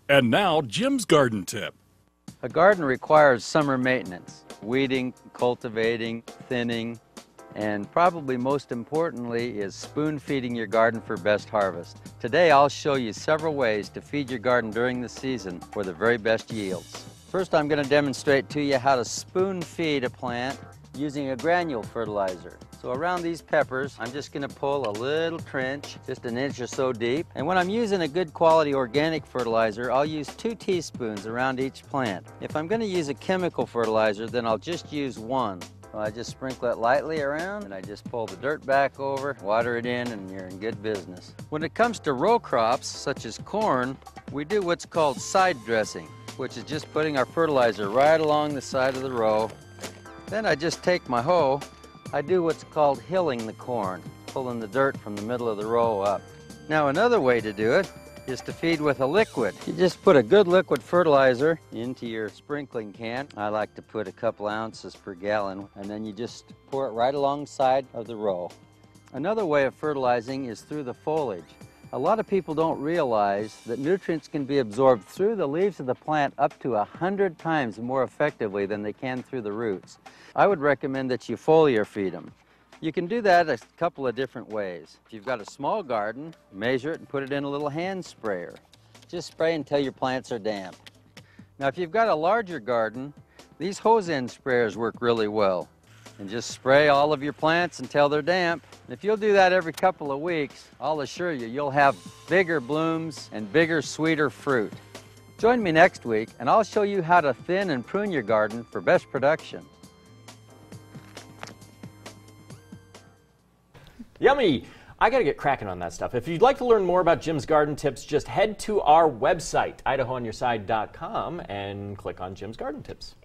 And now, Jim's garden tip. A garden requires summer maintenance, weeding, cultivating, thinning, and probably most importantly is spoon feeding your garden for best harvest. Today I'll show you several ways to feed your garden during the season for the very best yields. First, I'm going to demonstrate to you how to spoon feed a plant using a granule fertilizer. So around these peppers, I'm just going to pull a little trench, just an inch or so deep. And when I'm using a good quality organic fertilizer, I'll use 2 teaspoons around each plant. If I'm going to use a chemical fertilizer, then I'll just use 1. So I just sprinkle it lightly around, and I just pull the dirt back over, water it in, and you're in good business. When it comes to row crops, such as corn, we do what's called side dressing, which is just putting our fertilizer right along the side of the row. Then I just take my hoe, I do what's called hilling the corn, pulling the dirt from the middle of the row up. Now another way to do it is to feed with a liquid. You just put a good liquid fertilizer into your sprinkling can. I like to put a couple ounces per gallon, and then you just pour it right alongside of the row. Another way of fertilizing is through the foliage. A lot of people don't realize that nutrients can be absorbed through the leaves of the plant up to 100 times more effectively than they can through the roots. I would recommend that you foliar feed them. You can do that a couple of different ways. If you've got a small garden, measure it and put it in a little hand sprayer. Just spray until your plants are damp. Now if you've got a larger garden, these hose end sprayers work really well. And just spray all of your plants until they're damp. If you'll do that every couple of weeks, I'll assure you, you'll have bigger blooms and bigger, sweeter fruit. Join me next week and I'll show you how to thin and prune your garden for best production. Yummy! I gotta get cracking on that stuff. If you'd like to learn more about Jim's garden tips, just head to our website, idahoonyourside.com, and click on Jim's garden tips.